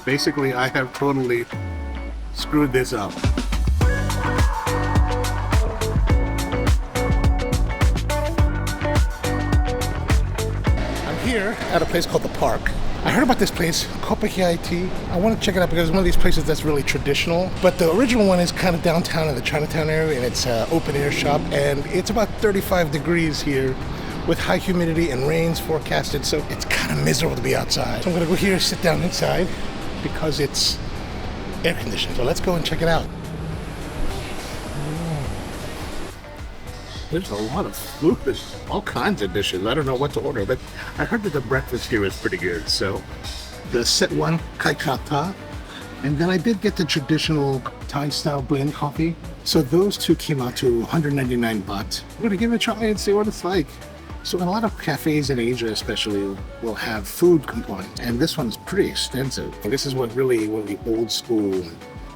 Basically, I have totally screwed this up. I'm here at a place called the Park. I heard about this place, Coffee Tea. I want to check it out because it's one of these places that's really traditional. But the original one is kind of downtown in the Chinatown area, and it's an open air shop. And it's about 35 degrees here with high humidity and rains forecasted. So it's kind of miserable to be outside. So I'm going to go here, sit down inside because it's air conditioned. So let's go and check it out. There's a lot of food, there's all kinds of dishes. I don't know what to order, but I heard that the breakfast here is pretty good. So the set one, Kai Kata, and then I did get the traditional Thai style blend coffee. So those two came out to 199 baht. I'm gonna give it a try and see what it's like. So in a lot of cafes in Asia especially will have food components, and this one's pretty extensive. And this is what really one of the old school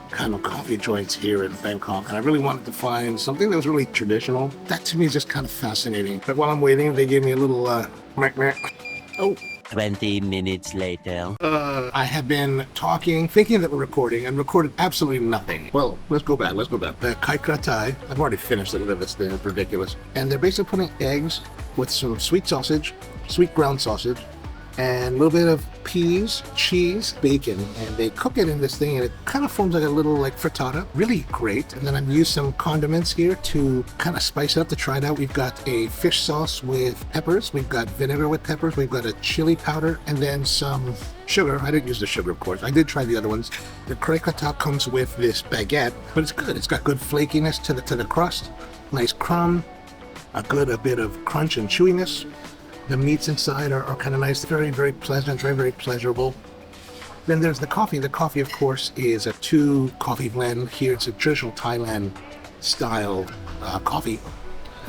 kind of coffee joints here in Bangkok, and I really wanted to find something that was really traditional. That to me is just kind of fascinating. But while I'm waiting, they gave me a little Oh. 20 minutes later. I have been talking, thinking that we're recording, and recorded absolutely nothing. Well, let's go back. The Kai Thai, I've already finished it. It's ridiculous. And they're basically putting eggs with some sweet sausage, sweet ground sausage, and a little bit of peas, cheese, bacon, and they cook it in this thing, and it kind of forms like a little frittata. Really great. And then I've used some condiments here to kind of spice it up to try it out. We've got a fish sauce with peppers, we've got vinegar with peppers, we've got a chili powder, and then some sugar. I didn't use the sugar, of course. I did try the other ones. The krikata comes with this baguette, but it's good. It's got good flakiness to the crust, nice crumb, a bit of crunch and chewiness. The meats inside are kind of nice, very, very pleasant, very, very pleasurable. Then there's the coffee. The coffee, of course, is a 2 coffee blend. Here it's a traditional Thailand style coffee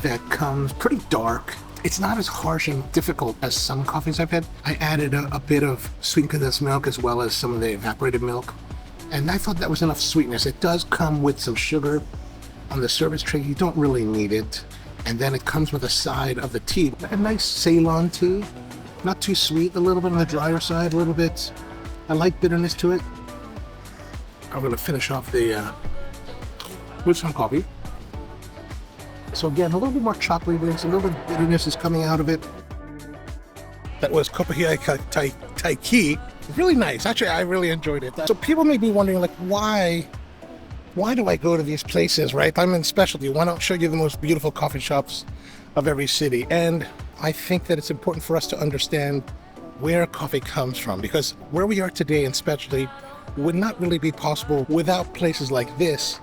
that comes pretty dark. It's not as harsh and difficult as some coffees I've had. I added a bit of sweetened condensed milk as well as some of the evaporated milk. And I thought that was enough sweetness. It does come with some sugar on the service tray. You don't really need it. And then it comes with a side of the tea, a nice Ceylon tea, not too sweet, a little bit on the drier side, a little bit, a light bitterness to it. I'm gonna finish off with some coffee. So again, a little bit more chocolatey, a little bit of bitterness is coming out of it. That was Coffee Thai Key. Really nice. Actually, I really enjoyed it. So people may be wondering, why do I go to these places, right? I'm in specialty. Why not show you the most beautiful coffee shops of every city? And I think that it's important for us to understand where coffee comes from, because where we are today in specialty would not really be possible without places like this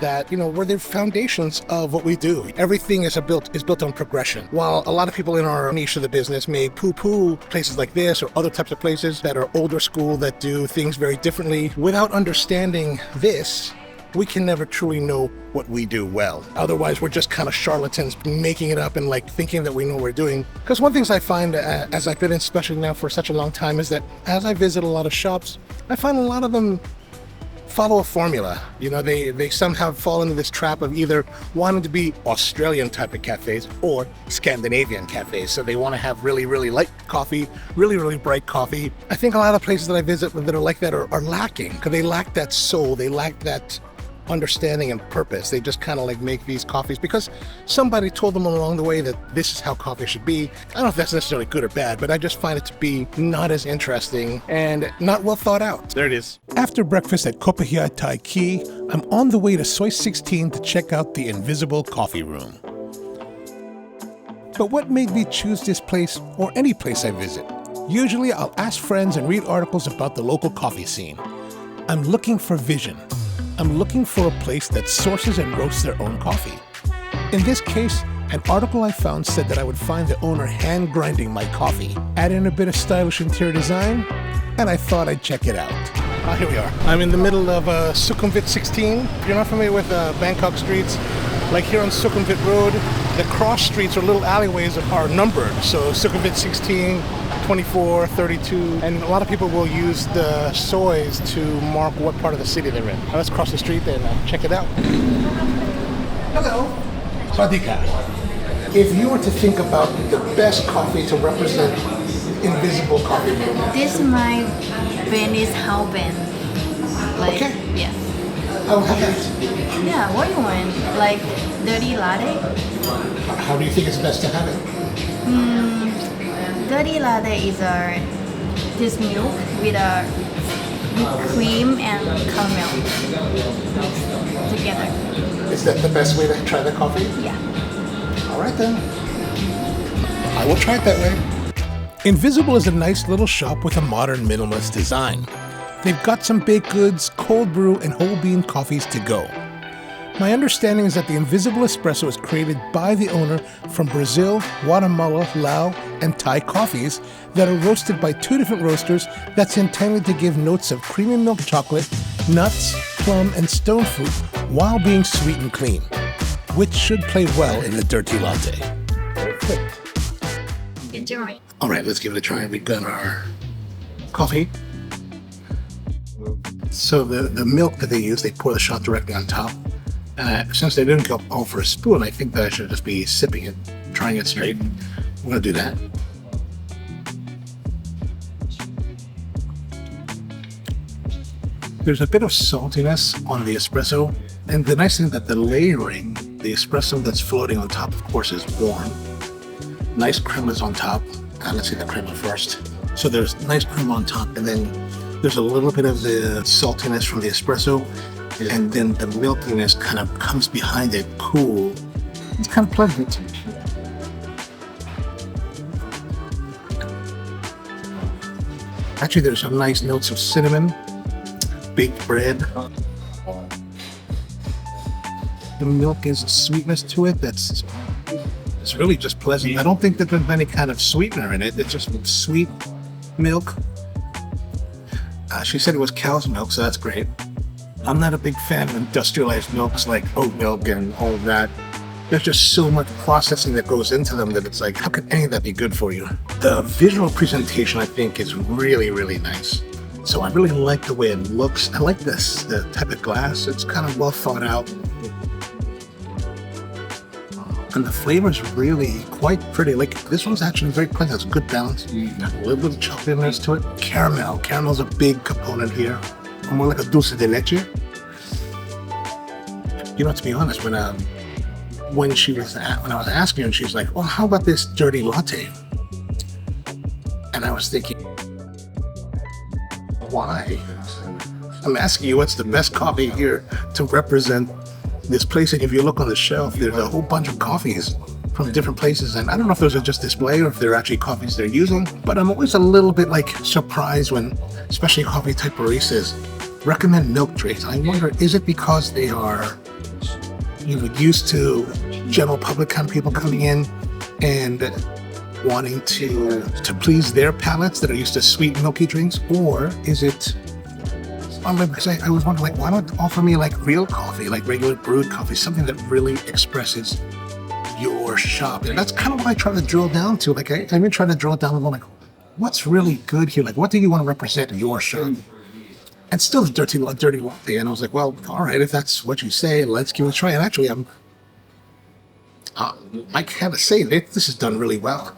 that, were the foundations of what we do. Everything is built on progression. While a lot of people in our niche of the business may poo-poo places like this or other types of places that are older school that do things very differently, without understanding this, we can never truly know what we do well. Otherwise, we're just kind of charlatans making it up and thinking that we know what we're doing. Because one of the things I find as I've been in specialty now for such a long time is that as I visit a lot of shops, I find a lot of them follow a formula. They somehow fall into this trap of either wanting to be Australian type of cafes or Scandinavian cafes. So they want to have really, really light coffee, really, really bright coffee. I think a lot of places that I visit that are like that are lacking, because they lack that soul, they lack that understanding and purpose. They just kind of make these coffees because somebody told them along the way that this is how coffee should be. I don't know if that's necessarily good or bad, but I just find it to be not as interesting and not well thought out. There it is. After breakfast at Kopahia Thai Key, I'm on the way to Soi 16 to check out the Invisible Coffee Room. But what made me choose this place or any place I visit? Usually I'll ask friends and read articles about the local coffee scene. I'm looking for vision. I'm looking for a place that sources and roasts their own coffee. In this case, an article I found said that I would find the owner hand grinding my coffee, add in a bit of stylish interior design, and I thought I'd check it out. Here we are. I'm in the middle of Sukhumvit 16. If you're not familiar with Bangkok streets, like here on Sukhumvit Road, the cross streets or little alleyways are numbered. So Sukhumvit 16, 24, 32, and a lot of people will use the soys to mark what part of the city they're in. Now let's cross the street and check it out. Hello. Swadika. If you were to think about the best coffee to represent Invisible Coffee Room, This is my Ben is how Ben. Like, Okay. yes. I'll have that. Yeah, what do you want? Like dirty latte? How do you think it's best to have it? Dirty latte is this milk with whipped cream and caramel together. Is that the best way to try the coffee? Yeah. All right then. I will try it that way. Invisible is a nice little shop with a modern minimalist design. They've got some baked goods, cold brew, and whole bean coffees to go. My understanding is that the Invisible Espresso was created by the owner from Brazil, Guatemala, Laos, and Thai coffees that are roasted by 2 different roasters that's intended to give notes of creamy milk chocolate, nuts, plum, and stone fruit while being sweet and clean, which should play well in the dirty latte. Enjoy. All right, let's give it a try. We've got our coffee. So the milk that they use, they pour the shot directly on top. Since they didn't go all for a spoon, I think that I should just be sipping it, trying it straight. We're gonna do that. There's a bit of saltiness on the espresso, and the nice thing that the layering, the espresso that's floating on top, of course, is warm. Nice cremas on top. Let's see the crema first. So there's nice crema on top, and then there's a little bit of the saltiness from the espresso, and then the milkiness kind of comes behind it, cool. It's kind of pleasant. Actually, there's some nice notes of cinnamon, baked bread. The milk has a sweetness to it that's it's really just pleasant. I don't think that there's any kind of sweetener in it. It's just sweet milk. She said it was cow's milk, so that's great. I'm not a big fan of industrialized milks like oat milk and all of that. There's just so much processing that goes into them that it's like, how could any of that be good for you? The visual presentation, I think, is really, really nice. So I really like the way it looks. I like this, the type of glass. It's kind of well thought out. And the flavor is really quite pretty. Like, this one's actually very pleasant. It's a good balance. Got a little bit of chocolateness to it. Caramel. Caramel's a big component here. More like a dulce de leche. You know, to be honest, when I was asking her, and she was like, "Well, how about this dirty latte?" And I was thinking, why? I'm asking you, what's the best coffee here to represent this place? And if you look on the shelf, there's a whole bunch of coffees from different places, and I don't know if those are just display or if they're actually coffees they're using, but I'm always a little bit like surprised when, especially coffee type baristas, recommend milk drinks. I wonder, is it because they are, used to general public kind of people coming in and wanting to please their palates that are used to sweet milky drinks, or is it? I was wondering, like, why not offer me like real coffee, like regular brewed coffee, something that really expresses your shop? And that's kind of what I try to drill down to. Like, I've been trying to drill down and go like, what's really good here? Like, what do you want to represent in your shop? And still the dirty latte. And I was like, well, all right, if that's what you say, let's give it a try. And actually, I gotta say, this is done really well.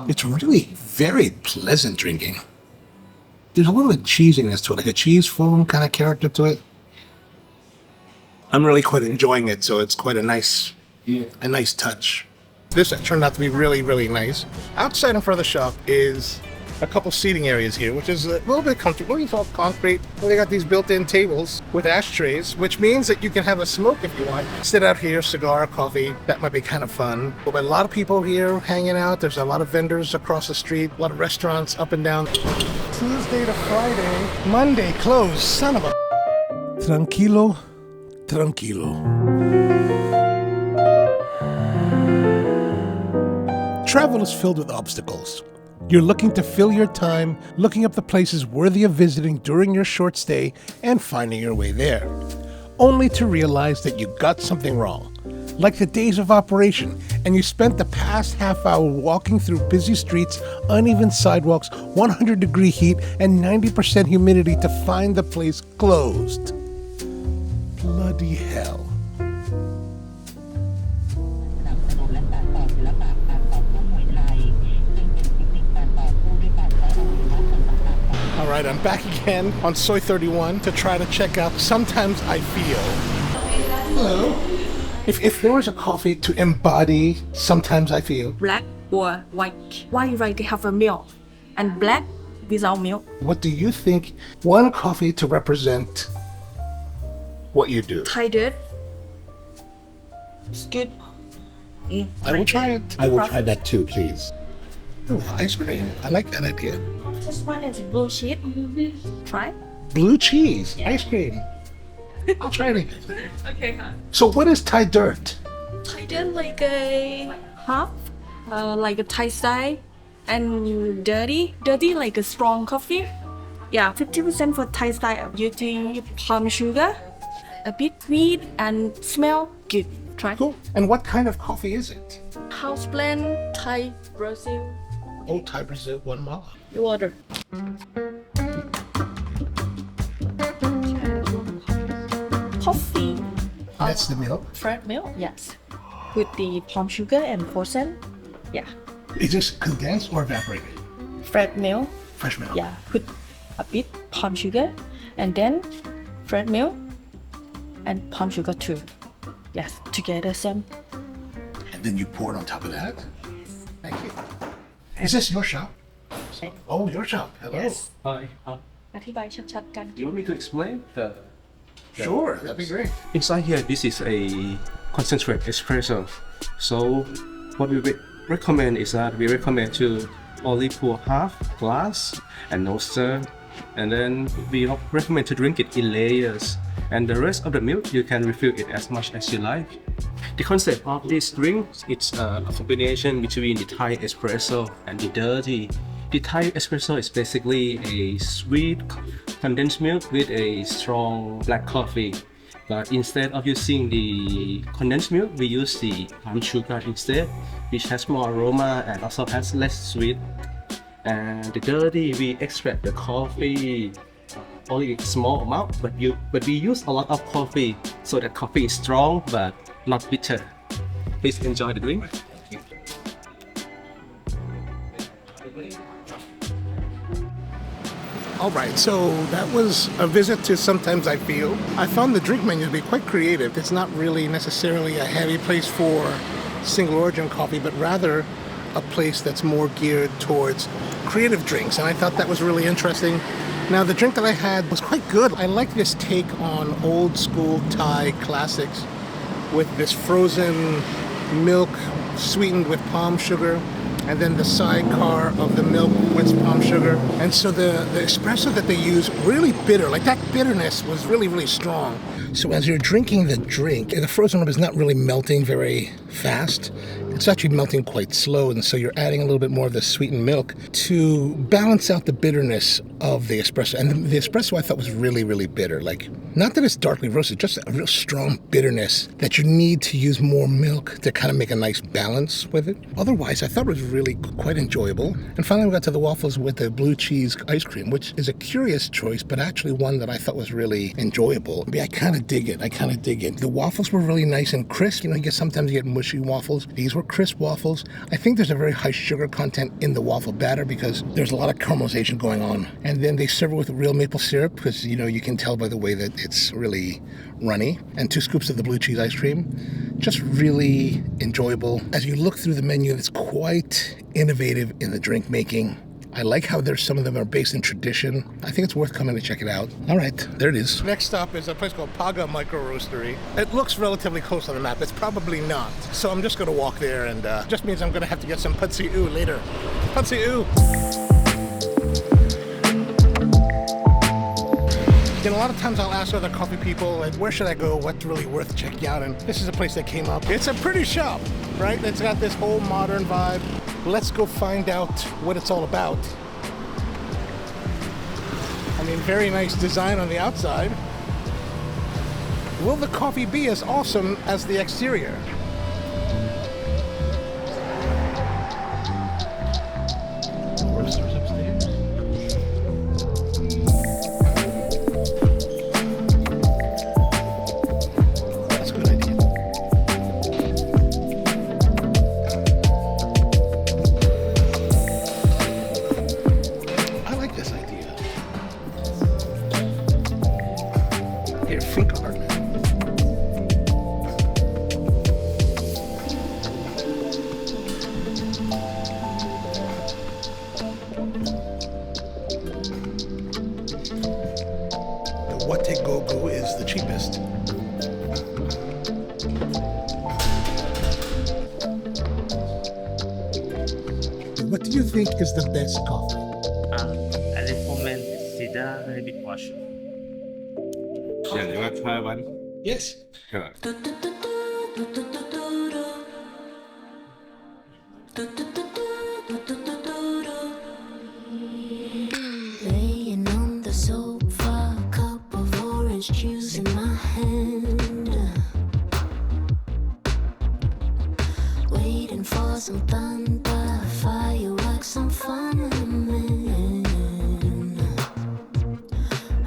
It's really very pleasant drinking. There's a little bit of cheesiness to it, like a cheese foam kind of character to it. I'm really quite enjoying it, so it's quite a nice touch. This turned out to be really, really nice. Outside in front of the shop is a couple seating areas here, which is a little bit comfortable. It's all concrete. Well, they got these built-in tables with ashtrays, which means that you can have a smoke if you want. Sit out here, cigar, coffee. That might be kind of fun. But a lot of people here hanging out. There's a lot of vendors across the street, a lot of restaurants up and down. Tuesday to Friday. Monday closed. Son of a... Tranquilo, tranquilo. Travel is filled with obstacles. You're looking to fill your time, looking up the places worthy of visiting during your short stay and finding your way there, only to realize that you got something wrong, like the days of operation, and you spent the past half hour walking through busy streets, uneven sidewalks, 100-degree heat, and 90% humidity to find the place closed. Bloody hell. All right, I'm back again on Soy 31 to try to check out Sometimes I Feel. Hello. If there was a coffee to embody Sometimes I Feel, black or white. White like have a milk, and black without milk. what do you think one coffee to represent what you do? Thai dirt. It's good. I will try it. I will try that too, please. Oh, ice cream. I like that idea. This one is blue cheese. Try. Blue cheese, ice cream. I'll try it. Okay. So what is Thai dirt? Thai dirt like a half, like a Thai style, and dirty like a strong coffee. Yeah, 50% for Thai style. Using palm sugar, a bit sweet and smell good. Try. Cool. And what kind of coffee is it? House blend Thai Brazil. Oh, Thai Brazil, Guatemala. Water. Coffee. That's the milk. Fresh milk, yes. With the palm sugar and frozen. Yeah. Is this condensed or evaporated? Fresh milk. Fresh milk. Yeah. Put a bit palm sugar and then fresh milk and palm sugar too. Yes, together same. And then you pour it on top of that? Thank you. Is this your shop? Oh, your shop. Hello. Yes. Hi. อธิบายชัดๆกัน You want me to explain the Sure, that'd be great. inside here? This is a concentrate espresso. So what we recommend is that we recommend to only pour half glass and no stir, and then we recommend to drink it in layers. And the rest of the milk you can refill it as much as you like. The concept of this drink it's a combination between the Thai espresso and the dirty. The Thai espresso is basically a sweet condensed milk with a strong black coffee. But instead of using the condensed milk, we use the palm sugar instead, which has more aroma and also has less sweet. And the dirty, we extract the coffee only a small amount, but we use a lot of coffee, so that coffee is strong but not bitter. Please enjoy the drink. All right, so that was a visit to Sometimes I Feel. I found the drink menu to be quite creative. It's not really necessarily a heavy place for single origin coffee, but rather a place that's more geared towards creative drinks. And I thought that was really interesting. Now, the drink that I had was quite good. I like this take on old school Thai classics with this frozen milk sweetened with palm sugar, and then the sidecar of the milk with palm sugar. And so the espresso that they use, really bitter, like that bitterness was really, really strong. So as you're drinking the drink, the frozen one is not really melting very fast. It's actually melting quite slow, and so you're adding a little bit more of the sweetened milk to balance out the bitterness of the espresso. And the espresso I thought was really, really bitter. Like, not that it's darkly roasted, just a real strong bitterness that you need to use more milk to kind of make a nice balance with it. Otherwise, I thought it was really quite enjoyable. And finally, we got to the waffles with the blue cheese ice cream, which is a curious choice, but actually one that I thought was really enjoyable. I mean, I kind of dig it. The waffles were really nice and crisp. You know, sometimes you get mushy waffles. These were crisp waffles. I think there's a very high sugar content in the waffle batter because there's a lot of caramelization going on. And then they serve it with real maple syrup because, you know, you can tell by the way that it's really runny. And 2 scoops of the blue cheese ice cream. Just really enjoyable. As you look through the menu, it's quite innovative in the drink making. I like how some of them are based in tradition. I think it's worth coming to check it out. All right, there it is. Next stop is a place called Paga Roastery. It looks relatively close on the map. It's probably not. So I'm just going to walk there, and just means I'm going to have to get some Pad Si Ew later. Pad Si Ew! You know, a lot of times I'll ask other coffee people, like, where should I go? What's really worth checking out? And this is a place that came up. It's a pretty shop, right? It's got this whole modern vibe. Let's go find out what it's all about. I mean, very nice design on the outside. Will the coffee be as awesome as the exterior? Roasters upstairs. That's a good idea. I like this idea. think hard, man. The Wate Gogu is the cheapest. What do you think is the best coffee? I recommend Sida Rabbit Wash. Yeah, you want to try one? Yes. Sure. Laying on the sofa, cup of orange juice in my hand. Waiting for some thunder, fireworks, some fun.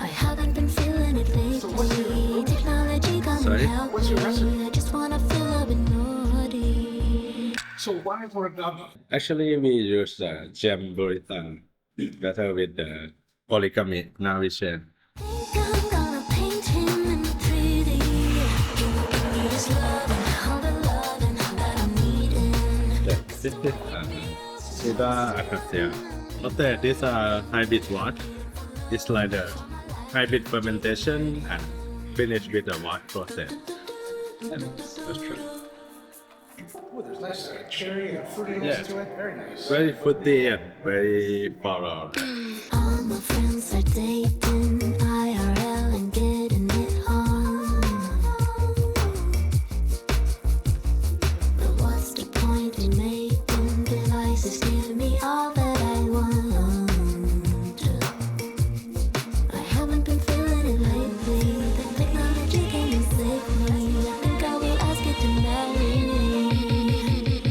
I haven't been feeling it lately. Technology got me helping. What's your recipe? I just wanna feel a bit naughty. So why for Actually, we use the gem barista better with the polygamy. Now we share. Think I'm gonna paint him in 3D. He will give me his love and all the loving that I'm needing. This is Sida Acacia. After this hybrid wash, it's like the hybrid fermentation and finish with the wash process. That's true. Oh, there's nice cherry and fruitiness to it. Very nice. Very fruity and very floral. All my friends are dating IRL and getting it on. But what's the point in making devices give me all that I want? I haven't been feeling it lately. The technology came and saved me. I think I will ask it to marry me.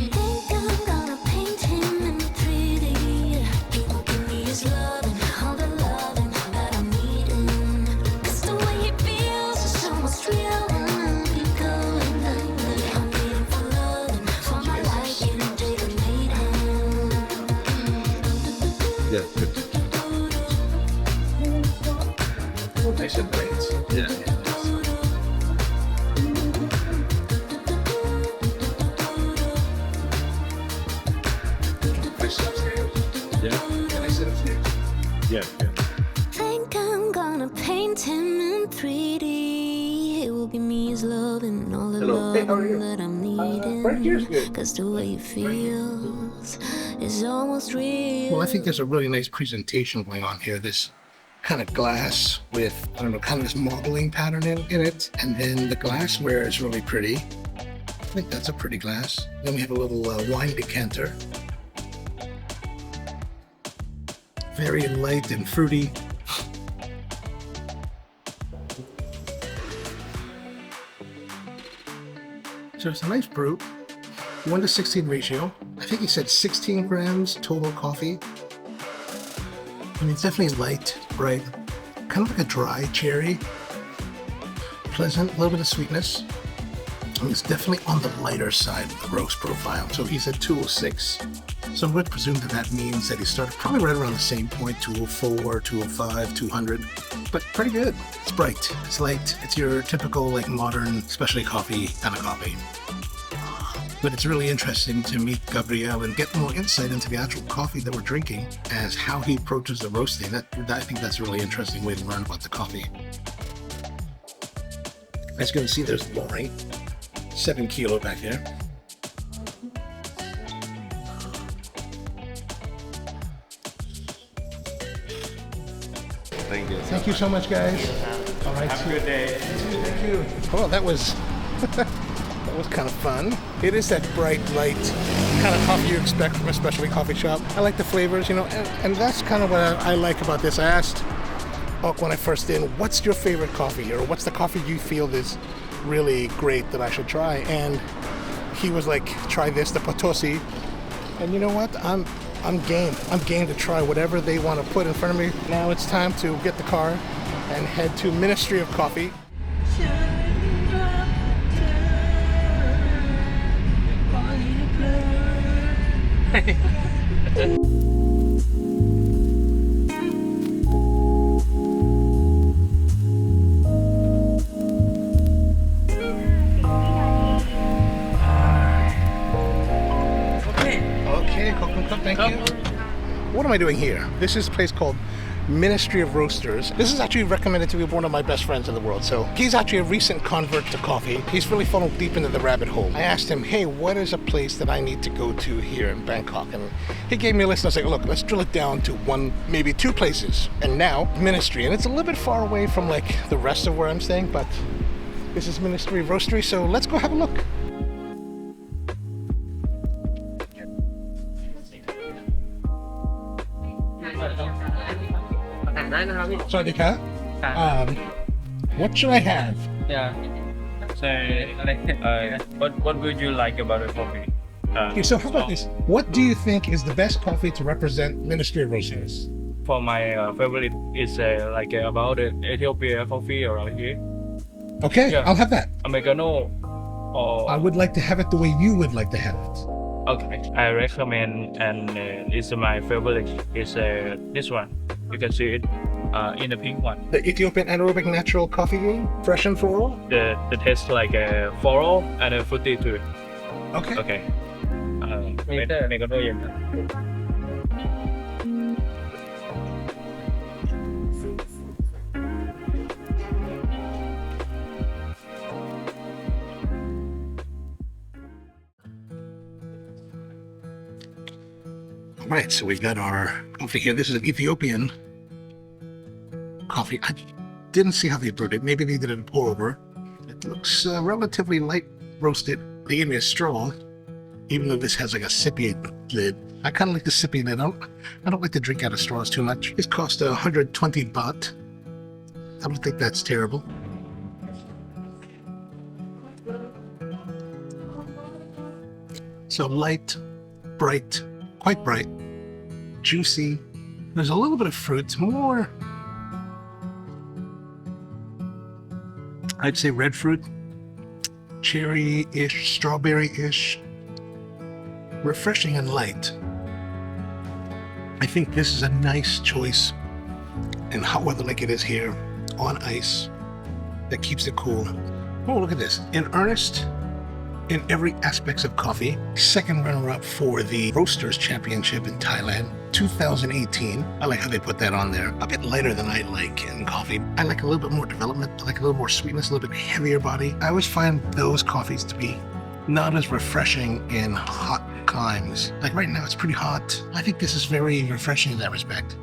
Think I'm gonna paint him in 3D. He will give me his love and all the loving that I'm needing. 'Cause the way he feels is almost real. Keep going, I'm waiting for love and for my liking, David Maiden. Yeah, good. Nice and bright. Yeah. Nice upstairs. Yeah, Can I sit upstairs? yeah, yeah. Think I'm gonna paint him in 3D. He will give me his love and all the Hello. Hey, how are you? love that I'm needing. right here's good. 'Cause the way he feels is almost real. Well, I think there's a really nice presentation going on here. This kind of glass with, I don't know, kind of this modeling pattern in it. And then the glassware is really pretty. I think that's a pretty glass. Then we have a little wine decanter. Very light and fruity. So it's a nice brew. 1:16 ratio. I think he said 16 grams total coffee. I mean, it's definitely light, bright, kind of like a dry cherry. Pleasant, a little bit of sweetness. And it's definitely on the lighter side of the roast profile. So he's at 206. So I would presume that that means that he started probably right around the same point, 204, 205, 200. But pretty good. It's bright, it's light, it's your typical like modern specialty coffee kind of coffee. But it's really interesting to meet Gabriel and get more insight into the actual coffee that we're drinking as how he approaches the roasting. I think that's a really interesting way to learn about the coffee. As you can see, there's Lori, 7 kilo back here. Thank you. Thank you so much, guys. All right, Have a good day. thank you. Well, that was that was kind of fun. It is that bright, light kind of coffee you expect from a specialty coffee shop. I like the flavors, and that's kind of what I like about this. I asked Ok when I first in, what's your favorite coffee here? Or what's the coffee you feel is really great that I should try? And he was like, try this, the Potosi. And you know what? I'm game. I'm game to try whatever they want to put in front of me. Now it's time to get the car and head to Ministry of Coffee. am I doing here? This is a place called Ministry of Roasters. This is actually recommended to be one of my best friends in the world. So he's actually a recent convert to coffee. He's really fallen deep into the rabbit hole. I asked him, hey, what is a place that I need to go to here in Bangkok? And he gave me a list and I was like, look, let's drill it down to one, maybe two places. And now Ministry, and it's a little bit far away from like the rest of where I'm staying, but this is Ministry of Roastery. So let's go have a look. Sorry, what should I have? Yeah. So, what would you like about the coffee? Okay, so how about this? What do you think is the best coffee to represent Ministry of Roasters? For my favorite is about the Ethiopia coffee around here. Okay, Yeah. I'll have that. Americano. Or I would like to have it the way you would like to have it. okay, I recommend, and it's my favorite. Is this one. You can see it in the pink one. The Ethiopian Anaerobic Natural Coffee Bean, fresh and floral. The taste like a floral and a fruity too. Okay. Okay. Americano เย็น All right, so we got our coffee here. This is an Ethiopian coffee. I didn't see how they brewed it. Maybe they did a pour over. It looks relatively light roasted. They gave me a straw, even though this has like a sippy lid. I kind of like the sippy lid. I don't like to drink out of straws too much. This cost 120 baht. I don't think that's terrible. So light, bright, quite bright, juicy. There's a little bit of fruit, more, I'd say red fruit, cherry-ish, strawberry-ish, refreshing and light. I think this is a nice choice in hot weather like it is here, on ice, that keeps it cool. Oh, look at this. In earnest, in every aspects of coffee. Second runner-up for the Roasters Championship in Thailand, 2018. I like how they put that on there. A bit lighter than I like in coffee. I like a little bit more development. I like a little more sweetness, a little bit heavier body. I always find those coffees to be not as refreshing in hot climes. Like right now, it's pretty hot. I think this is very refreshing in that respect.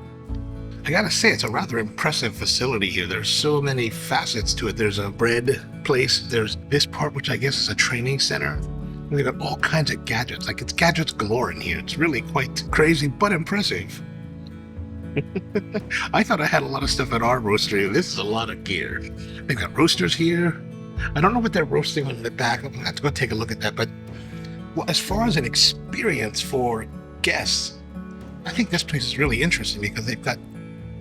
I gotta say, it's a rather impressive facility here. There's so many facets to it. There's a bread place. There's this part, which I guess is a training center. And they've got all kinds of gadgets. Like, it's gadgets galore in here. It's really quite crazy, but impressive. I thought I had a lot of stuff at our roastery. This is a lot of gear. They've got roasters here. I don't know what they're roasting on the back. I'm gonna have to go take a look at that. But well, as far as an experience for guests, I think this place is really interesting because they've got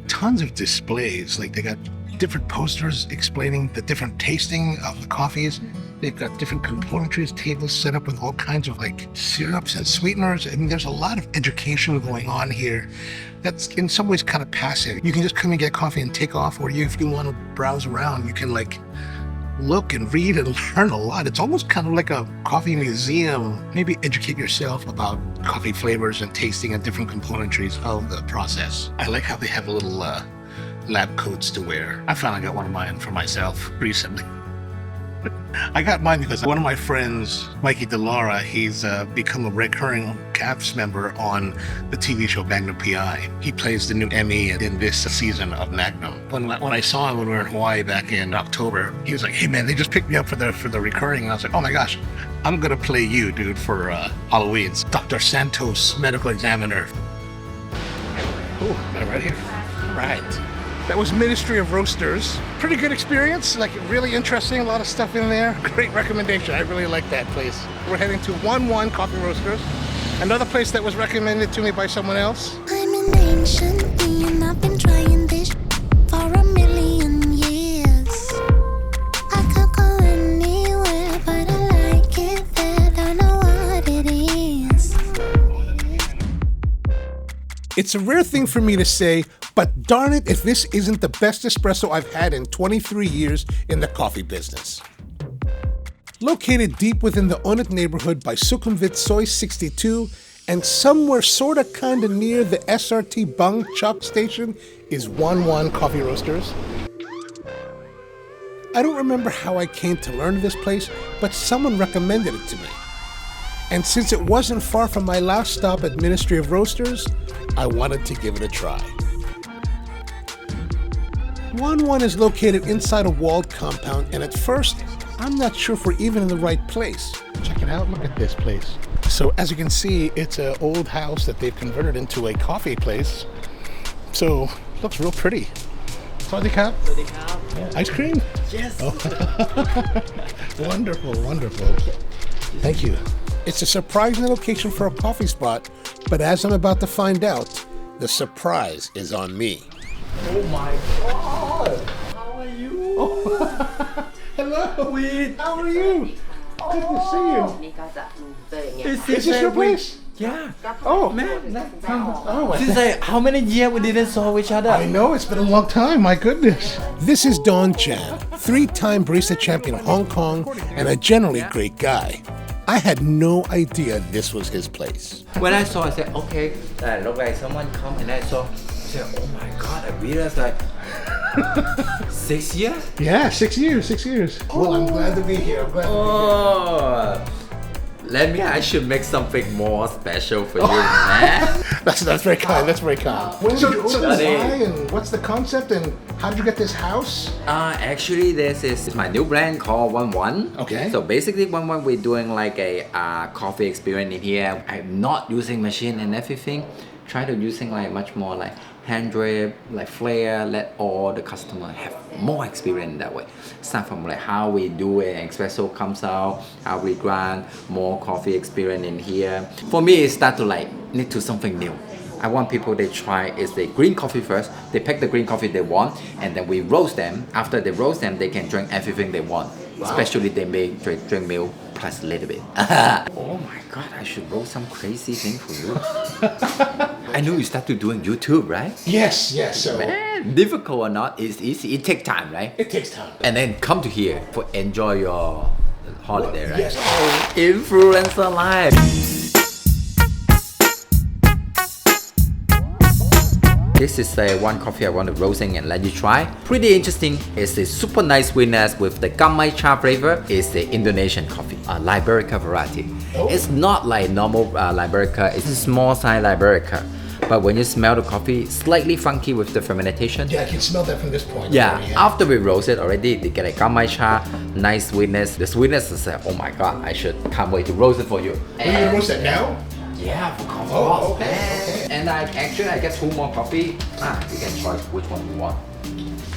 tons of displays. Like, they got different posters explaining the different tasting of the coffees. They've got different componentries, tables set up with all kinds of like syrups and sweeteners. I mean, there's a lot of education going on here that's in some ways kind of passive. You can just come and get coffee and take off, or if you want to browse around, you can like look and read and learn a lot. It's almost kind of like a coffee museum. Maybe educate yourself about coffee flavors and tasting and different componentries of the process. I like how they have little lab coats to wear. I finally got one of mine for myself recently. I got mine because one of my friends, Mikey DeLaura, he's become a recurring cast member on the TV show Magnum PI. He plays the new Emmy in this season of Magnum. When I saw him when we were in Hawaii back in October, he was like, "Hey man, they just picked me up for the recurring." And I was like, "Oh my gosh, I'm gonna play you, dude, for Halloween's Dr. Santos, medical examiner." Oh, am I right here? All right. That was Ministry of Roasters. Pretty good experience, like really interesting, a lot of stuff in there. Great recommendation, I really like that place. We're heading to 1-1 Coffee Roasters. Another place that was recommended to me by someone else. I'm an ancient being, I've been trying this for a million years. I could go anywhere, but I like it there, don't know what it is. It's a rare thing for me to say, but darn it if this isn't the best espresso I've had in 23 years in the coffee business. Located deep within the Onuk neighborhood by Sukhumvit Soi 62 And somewhere sort of kind of near the SRT Bang Chok station is Wan Coffee Roasters. I don't remember how I came to learn of this place, but someone recommended it to me. And since it wasn't far from my last stop at Ministry of Roasters, I wanted to give it a try. Wan is located inside a walled compound, and at first, I'm not sure if we're even in the right place. Check it out, look at this place. So as you can see, it's an old house that they've converted into a coffee place. So, looks real pretty. Sawasdee Krap. Yeah. Ice cream? Yes. Oh. Wonderful, wonderful. Thank you. It's a surprising location for a coffee spot, but as I'm about to find out, the surprise is on me. Oh my god! How are you? Oh. Hello. Wait. How are you? Good to see you. Is this your place? Yeah. Oh, Man, oh, since like how many years we didn't saw each other? I know, it's been a long time, my goodness. This is Don Chan, 3-time barista champion of Hong Kong and a generally great guy. I had no idea this was his place. When I saw, I said, okay, look like someone come, and I said, oh my god, I realized like 6 years? Yeah, 6 years, 6 years. Well, I'm glad to be here. I'm glad to be here. I should make something more special for you, man. That's very kind. That's very kind. When did you open this Daddy. line, and what's the concept, and how did you get this house? Actually, this is my new brand called 11. Okay. So basically, 11 we're doing like a coffee experience in here. I'm not using machine and everything. Try to using like much more like hand drip, like flair. Let all the customer have more experience that way. Start from like how we do it, espresso comes out, how we grind, more coffee experience in here. For me, it start to like need to something new. I want people they try is the green coffee first. They pick the green coffee they want, and then we roast them. After they roast them, they can drink everything they want. Wow. Especially they may drink milk plus a little bit. Oh my god, I should roast some crazy thing for you. I know you started doing YouTube, right? Yes. So Man, difficult or not, it's easy. It takes time, right? it takes time. And then come to here for enjoy your holiday, right? Yes. Influencer life. This is one coffee I want to roasting and let you try. Pretty interesting. It's a super nice sweetness with the gamai cha flavor. It's the Indonesian coffee, a Liberica variety. Oh. It's not like normal Liberica. It's a small size Liberica. But when you smell the coffee, slightly funky with the fermentation. Yeah, I can smell that from this point. Yeah, after we roast it already, they get a gamai cha, nice sweetness. The sweetness is oh my god, can't wait to roast it for you. Are you gonna roast that now? Yeah, of course. Oh, okay. And I get 2 more coffee. You can choose which one you want.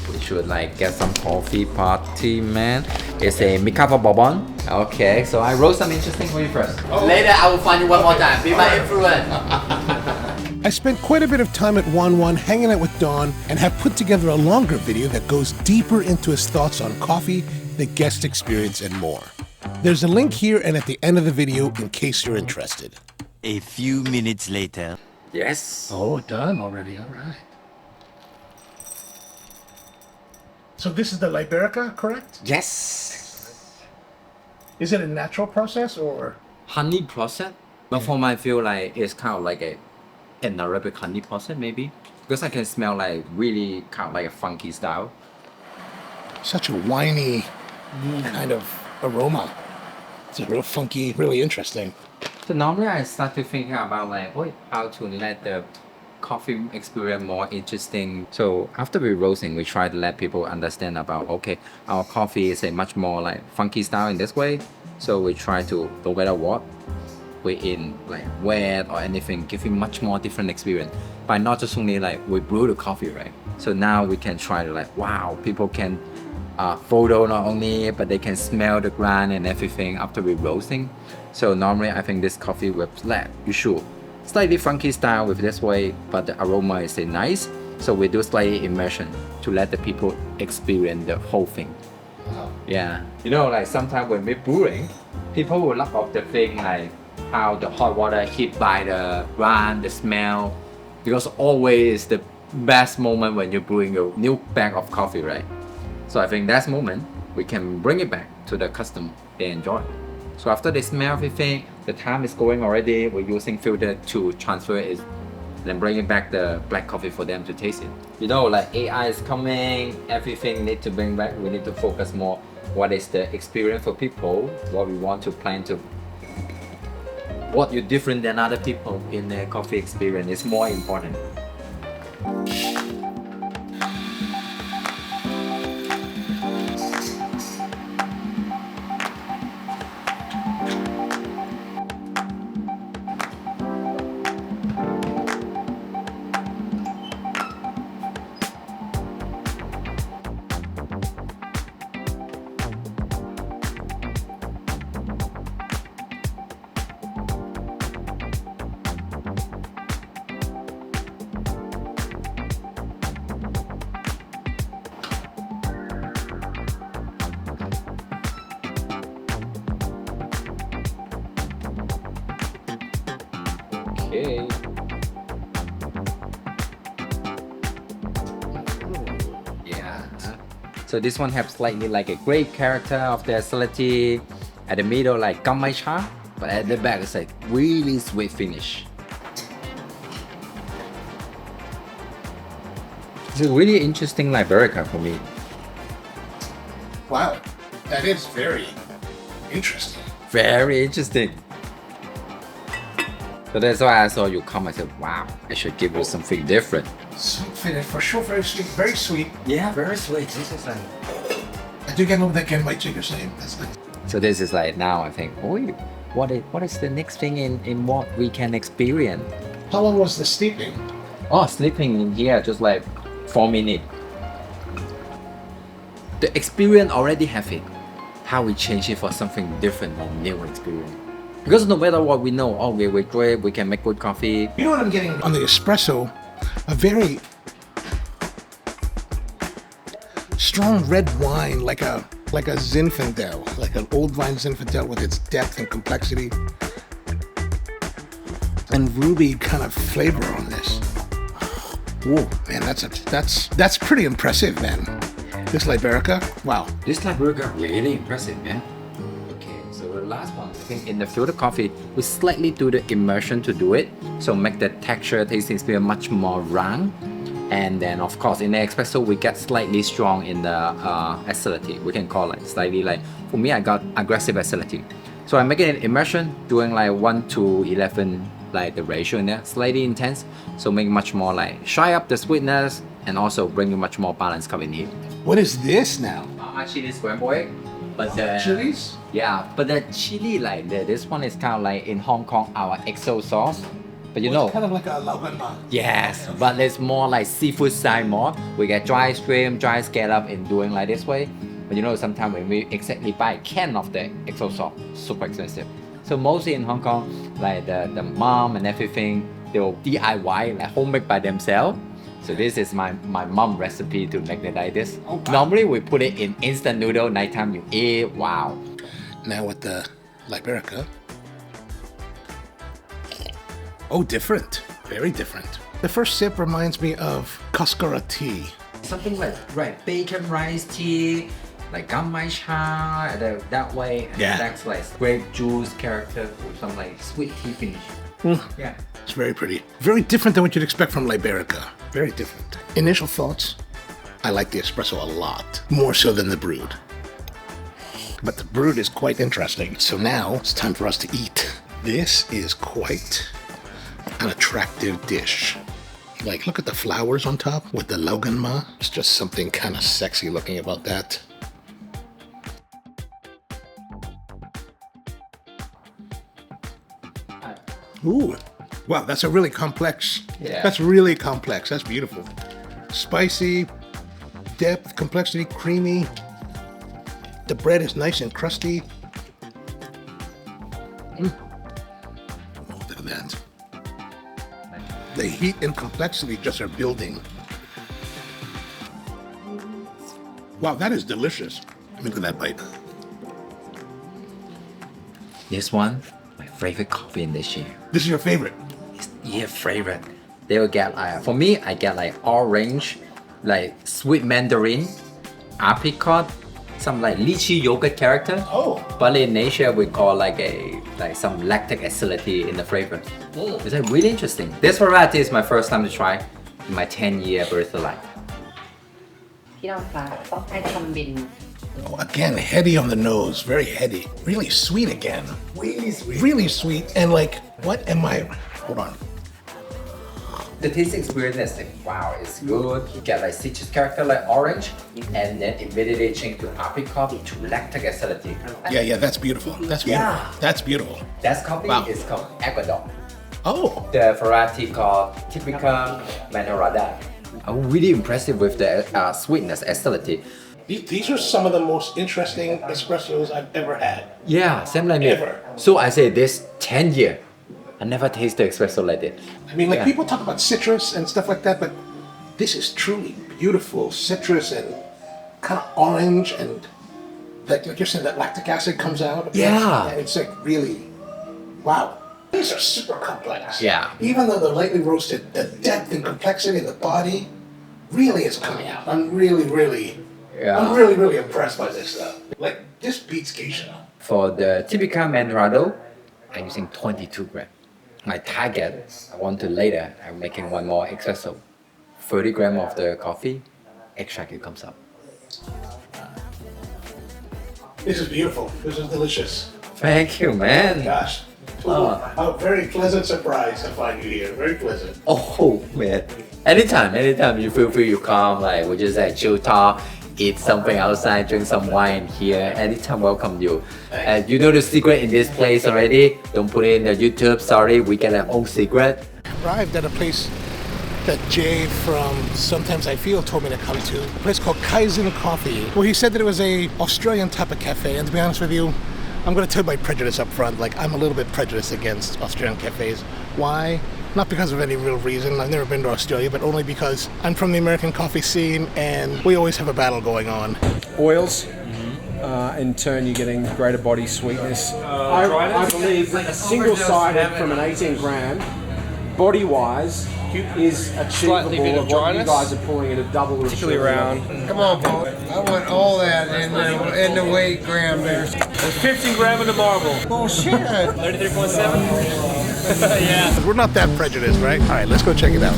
We should like get some coffee party, man. It's a Mikava Bourbon. Okay, so I roast some interesting for you first. Later, I will find you one more time. Be my influence. I spent quite a bit of time at Wan hanging out with Don and have put together a longer video that goes deeper into his thoughts on coffee, the guest experience, and more. There's a link here and at the end of the video in case you're interested. A few minutes later. Yes. Oh, done already. All right. So this is the Liberica, correct? Yes. Is it a natural process or? Honey process. But for my feel like it's kind of like an Arabic honey process maybe. Because I can smell like really kind of like a funky style. Such a winey kind of aroma. It's a real funky, really interesting. So normally I start to think about like how to let the coffee experience more interesting. So after we roasting, we try to let people understand about okay, our coffee is a much more like funky style in this way. So we try to no matter what we in like wet or anything, giving much more different experience. By not just only like we brew the coffee, right? So now we can try to like wow, people can photo not only, but they can smell the grind and everything after we roasting. So normally I think this coffee with usual slightly funky style with this way, but the aroma is nice. So we do slightly immersion to let the people experience the whole thing. Wow. Yeah, you know, like sometimes when we're brewing, people will love of the thing like how the hot water hit by the grind, the smell, because always the best moment when you're brewing a new bag of coffee, right? So I think that's moment we can bring it back to the customer. They enjoy. So after they smell everything, the time is going already. We're using filter to transfer it, then bringing back the black coffee for them to taste it. You know, like AI is coming, everything need to bring back. We need to focus more. What is the experience for people? What we want to plan to. What you're different than other people in their coffee experience is more important. Okay. Yeah. So this one has slightly like a great character of the acidity. At the middle like gammai cha, but at the back it's like really sweet finish. It's a really interesting Liberica for me. Wow, that is very interesting. Very interesting. So that's why I saw you come. I said, wow, I should give you something different. Sweet finish, for sure, very sweet, very sweet. Yeah, very sweet. This is like... I do get over that Genmai chicken same. That's nice. So this is like now I think, oh, what is the next thing in what we can experience? How long was the steeping? Oh, sleeping in here just like 4 minutes. The experience already have it. How we change it for something different and new experience. Because no matter what we know, oh, we're great, we can make good coffee. You know what I'm getting on the espresso? A very strong red wine, like a Zinfandel, like an old vine Zinfandel with its depth and complexity, and ruby kind of flavor on this. Whoa, man, that's pretty impressive, man. This Liberica, wow. This Liberica really impressive, man. Okay, so the last one, I think in the filter coffee, we slightly do the immersion to do it, so make the texture tasting experience much more round. And then of course in the espresso we get slightly strong in the acidity. We can call it slightly like, for me I got aggressive acidity. So I'm making an immersion, doing like 1:11, like the ratio in there, slightly intense. So make much more like shy up the sweetness and also bring you much more balance coming in. What is this now? Actually this scrambled egg, but the Chilies? yeah, but the chili like this one is kind of like in Hong Kong our XO sauce. But you know, Kind of like a laubanma. yes, but it's more like seafood side more. We get dry shrimp, dry scallop in doing like this way. But you know, sometimes when we exactly buy a can of the XO sauce, super expensive. So mostly in Hong Kong, like the mom and everything, they'll DIY, like homemade by themselves. So this is my mom recipe to make it like this. Oh, wow. Normally we put it in instant noodle, nighttime you eat, wow. Now with the Liberica. Oh, different. Very different. The first sip reminds me of Kaskara tea. Something like, right, bacon rice tea, like gammai cha, that way. And Yeah. that's like grape juice character with some like sweet tea finish. Yeah. It's very pretty. Very different than what you'd expect from Liberica. Very different. Initial thoughts, I like the espresso a lot. More so than the brewed. But the brewed is quite interesting. So now it's time for us to eat. This is quite an attractive dish. Like, look at the flowers on top with the lauganma. It's just something kind of sexy looking about that. Ooh, wow, that's a really complex. Yeah. That's really complex. That's beautiful. Spicy, depth, complexity, creamy. The bread is nice and crusty. Oh, look at that. The heat and complexity just are building. Wow, that is delicious. Look at that bite. This one, my favorite coffee in this year. This is your favorite. It's your favorite. They will get like, for me, I get like orange, like sweet mandarin, apricot, some like lychee yogurt character. Oh. But in Asia we call like some lactic acidity in the flavor. It's like really interesting. This variety is my first time to try in my 10-year barista life. พี่น้องคะต้องให้ทำบิน Oh, again, heady on the nose, very heady. Really sweet again. Really sweet. And like, what am I? Hold on. The taste experience is like, wow, it's good. You get like citrus character like orange, and then immediately change to apricot to lactic acidity. Yeah, that's beautiful. That's beautiful. Yeah. That's beautiful. That coffee Wow. is called Ecuador. Oh, The variety called Typica Manorada. I'm really impressive with the sweetness acidity. these are some of the most interesting espressos I've ever had. Yeah, same like me. Ever. So I say this 10 year, I never tasted espresso like this. I mean, like Yeah. people talk about citrus and stuff like that, but this is truly beautiful citrus and kind of orange and like you're saying, that lactic acid comes out. Yeah. And it's like really, wow. These are super complex. Yeah. Even though they're lightly roasted, the depth and complexity of the body really is coming out. I'm really impressed by this stuff. Like, this beats geisha. For the Typica Manorado, I'm using 22 grams. My target, I want to later, I'm making one more espresso. 30 grams of the coffee, extract it comes up. This is beautiful. This is delicious. Thank you, man. Gosh. A very pleasant surprise to find you here. Very pleasant. Oh man. Anytime you feel free, you come, like we just like chill talk, eat something outside, drink some wine here. Anytime welcome you. And you know the secret in this place already. Don't put it in the YouTube, sorry, we get our own secret. Arrived at a place that Jay from Sometimes I Feel told me to come to. A place called Kaizen Coffee. Well, he said that it was a Australian type of cafe, and to be honest with you, I'm going to tell you my prejudice up front. Like, I'm a little bit prejudiced against Australian cafes. Why? Not because of any real reason. I've never been to Australia, but only because I'm from the American coffee scene and we always have a battle going on. Oils, in turn you're getting greater body sweetness. I believe that a single-sided from an 18 gram, body-wise, is achievable of what you guys are pulling at a double, particularly around. Come on, boy. I want all that in the weight gram there. There's 15 gram in the marble. Bullshit. 33.7. We're not that prejudiced, right? All right, let's go check it out.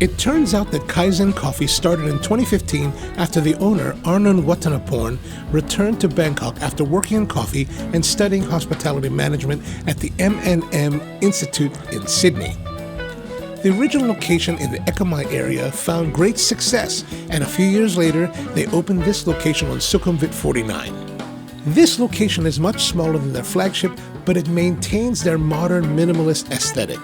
It turns out that Kaizen Coffee started in 2015 after the owner, Arnon Watanaporn, returned to Bangkok after working in coffee and studying hospitality management at the M&M Institute in Sydney. The original location in the Ekamai area found great success, and a few years later, they opened this location on Sukhumvit 49. This location is much smaller than their flagship, but it maintains their modern minimalist aesthetic.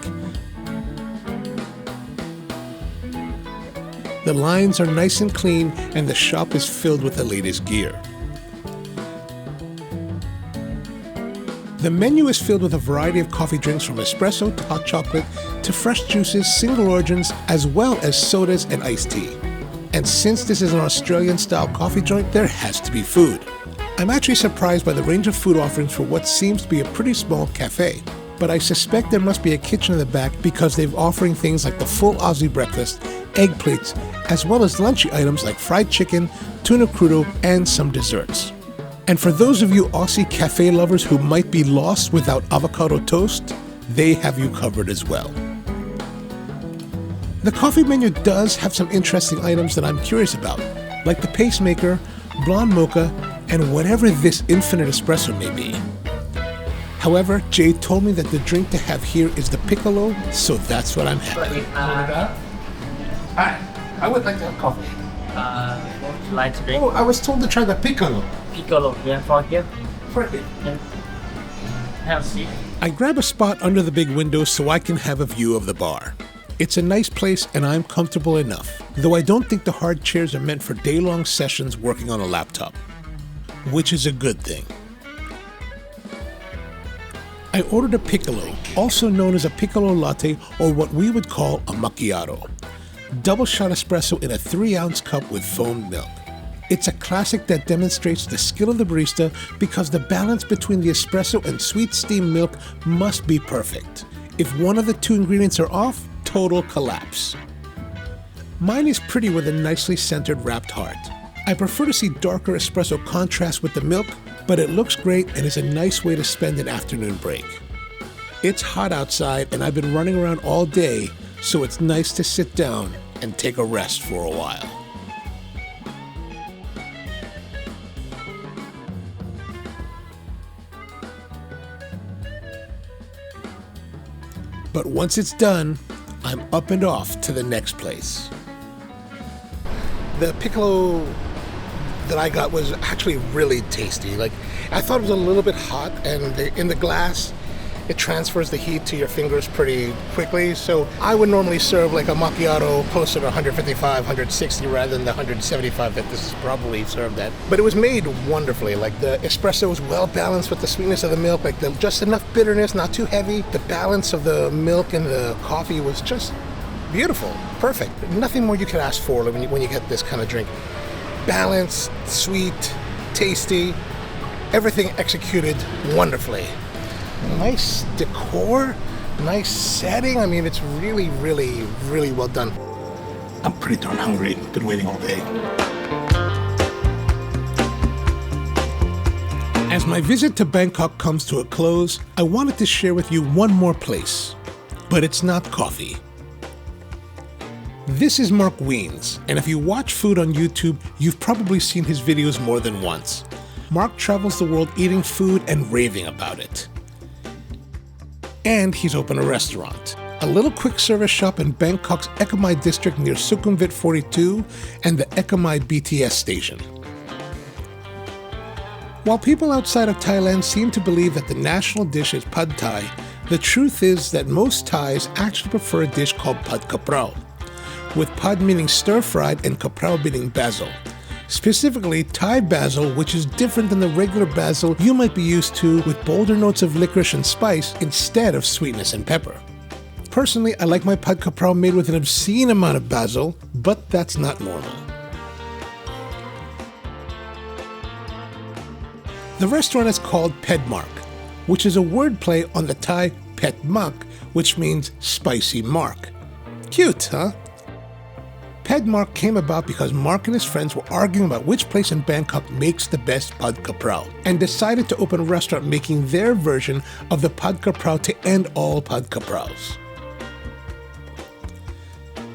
The lines are nice and clean, and the shop is filled with the latest gear. The menu is filled with a variety of coffee drinks from espresso to hot chocolate to fresh juices, single origins, as well as sodas and iced tea. And since this is an Australian-style coffee joint, there has to be food. I'm actually surprised by the range of food offerings for what seems to be a pretty small cafe. But I suspect there must be a kitchen in the back because they're offering things like the full Aussie breakfast, egg plates, as well as lunchy items like fried chicken, tuna crudo, and some desserts. And for those of you Aussie cafe lovers who might be lost without avocado toast, they have you covered as well. The coffee menu does have some interesting items that I'm curious about, like the pacemaker, blonde mocha, and whatever this infinite espresso may be. However, Jay told me that the drink to have here is the piccolo, so that's what I'm having. Hi, I would like to have coffee. Light drink. Oh, I was told to try the piccolo. Piccolo, yeah, for here. Perfect. Yeah. Have a seat. I grab a spot under the big window so I can have a view of the bar. It's a nice place and I'm comfortable enough, though I don't think the hard chairs are meant for day-long sessions working on a laptop, which is a good thing. I ordered a piccolo, also known as a piccolo latte or what we would call a macchiato. Double shot espresso in a 3-ounce cup with foamed milk. It's a classic that demonstrates the skill of the barista because the balance between the espresso and sweet steamed milk must be perfect. If one of the two ingredients are off, total collapse. Mine is pretty with a nicely centered wrapped heart. I prefer to see darker espresso contrast with the milk, but it looks great and is a nice way to spend an afternoon break. It's hot outside and I've been running around all day, so it's nice to sit down and take a rest for a while. But once it's done, I'm up and off to the next place. The piccolo that I got was actually really tasty. Like, I thought it was a little bit hot, and in the glass, it transfers the heat to your fingers pretty quickly. So I would normally serve like a macchiato closer to 155, 160 rather than the 175 that this is probably served at. But it was made wonderfully. Like, the espresso was well balanced with the sweetness of the milk, like just enough bitterness, not too heavy. The balance of the milk and the coffee was just beautiful, perfect. Nothing more you could ask for when you get this kind of drink. Balanced, sweet, tasty, everything executed wonderfully. Nice decor, nice setting. I mean, it's really, really, really well done. I'm pretty darn hungry. Been waiting all day. As my visit to Bangkok comes to a close, I wanted to share with you one more place, but it's not coffee. This is Mark Wiens, and if you watch food on YouTube, you've probably seen his videos more than once. Mark travels the world eating food and raving about it. And he's opened a restaurant, a little quick service shop in Bangkok's Ekamai district near Sukhumvit 42 and the Ekamai BTS station. While people outside of Thailand seem to believe that the national dish is Pad Thai, the truth is that most Thais actually prefer a dish called Pad Ka Prao, with Pad meaning stir-fried and Ka Prao meaning basil. Specifically, Thai basil, which is different than the regular basil you might be used to, with bolder notes of licorice and spice instead of sweetness and pepper. Personally, I like my Pad Ka Prao made with an obscene amount of basil, but that's not normal. The restaurant is called Phed Mark, which is a wordplay on the Thai Phed Mark, which means spicy mark. Cute, huh? Phed Mark came about because Mark and his friends were arguing about which place in Bangkok makes the best Pad Ka Prao, and decided to open a restaurant making their version of the Pad Ka Prao to end all Pad Ka Praos.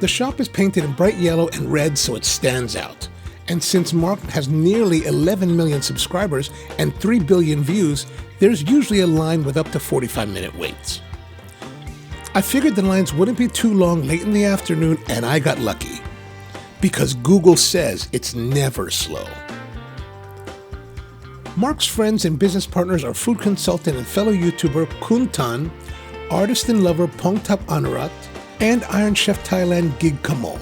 The shop is painted in bright yellow and red so it stands out. And since Mark has nearly 11 million subscribers and 3 billion views, there's usually a line with up to 45-minute waits. I figured the lines wouldn't be too long late in the afternoon, and I got lucky. Because Google says it's never slow. Mark's friends and business partners are food consultant and fellow YouTuber Kun Tan, artist and lover Pongtap Anurat, and Iron Chef Thailand Gig Kamal.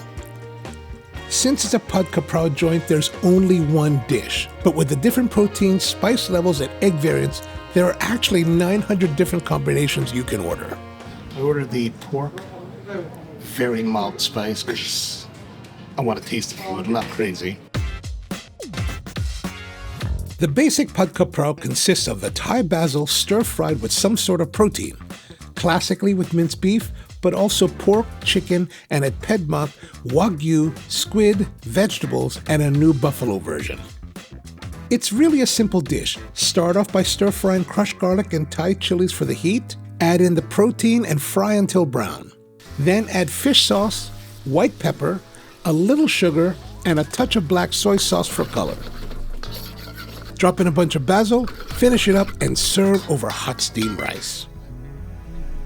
Since it's a Pad Ka Prao joint, there's only one dish, but with the different proteins, spice levels, and egg variants, there are actually 900 different combinations you can order. I ordered the pork, very mild spice, because I want to taste the food, not crazy. The basic Pad Ka Prao consists of the Thai basil stir-fried with some sort of protein, classically with minced beef, but also pork, chicken, and at Pedm Mark, wagyu, squid, vegetables, and a new buffalo version. It's really a simple dish. Start off by stir-frying crushed garlic and Thai chilies for the heat, add in the protein and fry until brown. Then add fish sauce, white pepper, a little sugar, and a touch of black soy sauce for color. Drop in a bunch of basil, finish it up, and serve over hot steamed rice.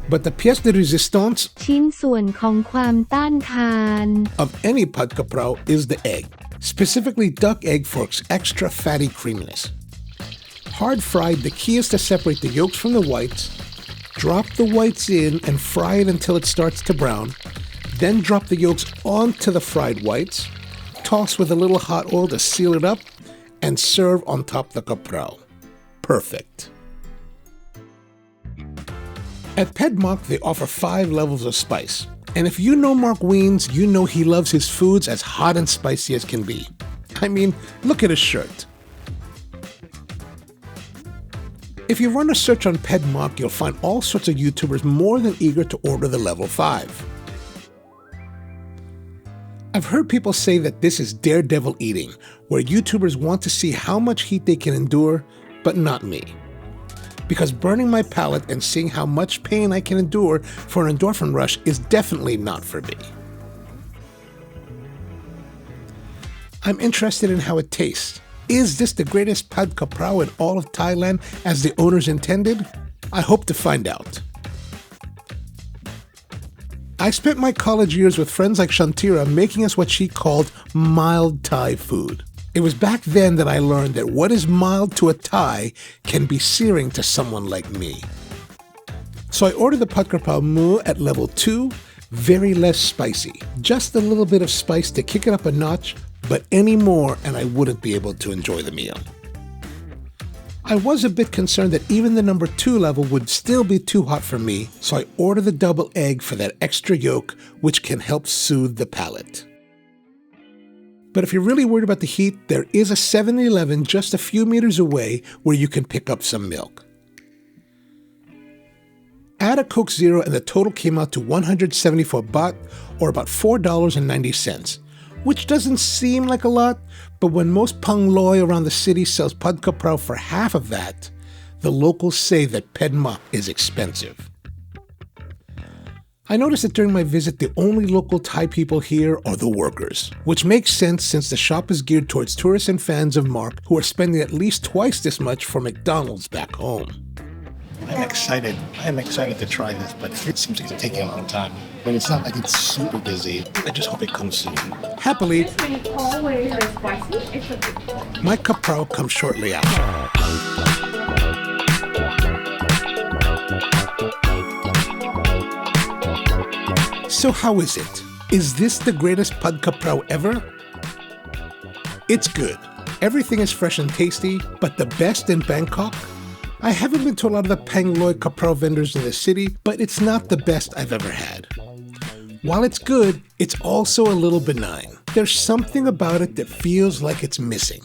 But the pièce de résistance ชิ้นส่วนของความต้านทาน of any Pad Ka Prao is the egg, specifically duck egg for its extra fatty creaminess. Hard fried, the key is to separate the yolks from the whites, drop the whites in and fry it until it starts to brown, then drop the yolks onto the fried whites, toss with a little hot oil to seal it up, and serve on top the Ka Prao. Perfect. At Phed Mark, they offer 5 levels of spice. And if you know Mark Wiens, you know he loves his foods as hot and spicy as can be. I mean, look at his shirt. If you run a search on Phed Mark, you'll find all sorts of YouTubers more than eager to order the level 5. I've heard people say that this is daredevil eating, where YouTubers want to see how much heat they can endure, but not me. Because burning my palate and seeing how much pain I can endure for an endorphin rush is definitely not for me. I'm interested in how it tastes. Is this the greatest Pad Ka Prao in all of Thailand as the owners intended? I hope to find out. I spent my college years with friends like Shantira making us what she called mild Thai food. It was back then that I learned that what is mild to a Thai can be searing to someone like me. So I ordered the Pad Ka Prao Mu at level 2, very less spicy. Just a little bit of spice to kick it up a notch, but any more and I wouldn't be able to enjoy the meal. I was a bit concerned that even the number 2 level would still be too hot for me, so I ordered the double egg for that extra yolk, which can help soothe the palate. But if you're really worried about the heat, there is a 7-Eleven just a few meters away where you can pick up some milk. Add a Coke Zero and the total came out to 174 baht, or about $4.90. Which doesn't seem like a lot, but when most Pang Loi around the city sells Pad Ka Prao for half of that, the locals say that Phed Mark is expensive. I noticed that during my visit, the only local Thai people here are the workers, which makes sense since the shop is geared towards tourists and fans of Mark who are spending at least twice this much for McDonald's back home. I'm excited to try this, but it seems like it's taking a long time. But it's not like it's super busy. I just hope it comes soon. Happily, my Ka Prao comes shortly after. So how is it? Is this the greatest Pad Ka Prao ever? It's good. Everything is fresh and tasty, but the best in Bangkok? I haven't been to a lot of the Pang Loi Ka Prao vendors in the city, but it's not the best I've ever had. While it's good, it's also a little benign. There's something about it that feels like it's missing.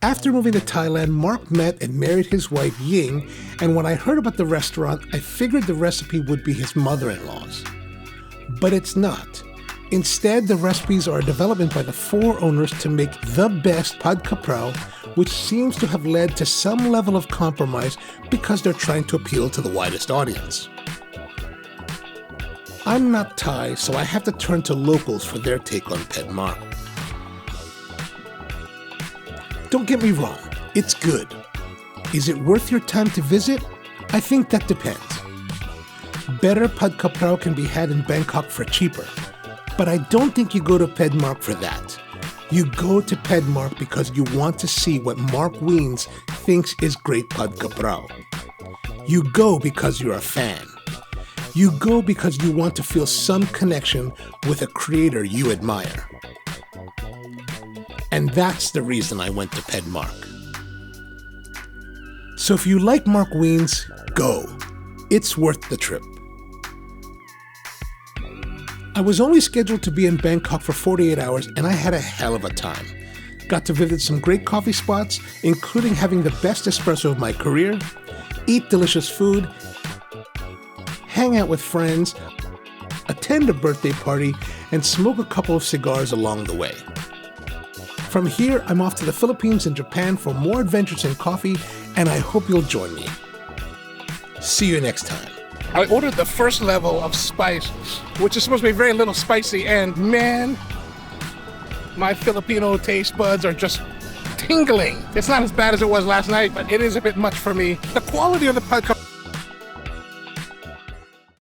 After moving to Thailand, Mark met and married his wife Ying, and when I heard about the restaurant, I figured the recipe would be his mother-in-law's. But it's not. Instead, the recipes are a development by the 4 owners to make the best Pad Ka Prao, which seems to have led to some level of compromise because they're trying to appeal to the widest audience. I'm not Thai, so I have to turn to locals for their take on Phed Mark. Don't get me wrong, it's good. Is it worth your time to visit? I think that depends. Better Pad Ka Prao can be had in Bangkok for cheaper, but I don't think you go to Phed Mark for that. You go to Phed Mark because you want to see what Mark Wiens thinks is great Pad Ka Prao. You go because you're a fan. You go because you want to feel some connection with a creator you admire. And that's the reason I went to Phed Mark. So if you like Mark Wiens, go. It's worth the trip. I was only scheduled to be in Bangkok for 48 hours and I had a hell of a time. Got to visit some great coffee spots, including having the best espresso of my career, eat delicious food, hang out with friends, attend a birthday party, and smoke a couple of cigars along the way. From here, I'm off to the Philippines and Japan for more adventures in coffee, and I hope you'll join me. See you next time. I ordered the first level of spice, which is supposed to be very little spicy, and man, my Filipino taste buds are just tingling. It's not as bad as it was last night, but it is a bit much for me. The quality of the Pad Ka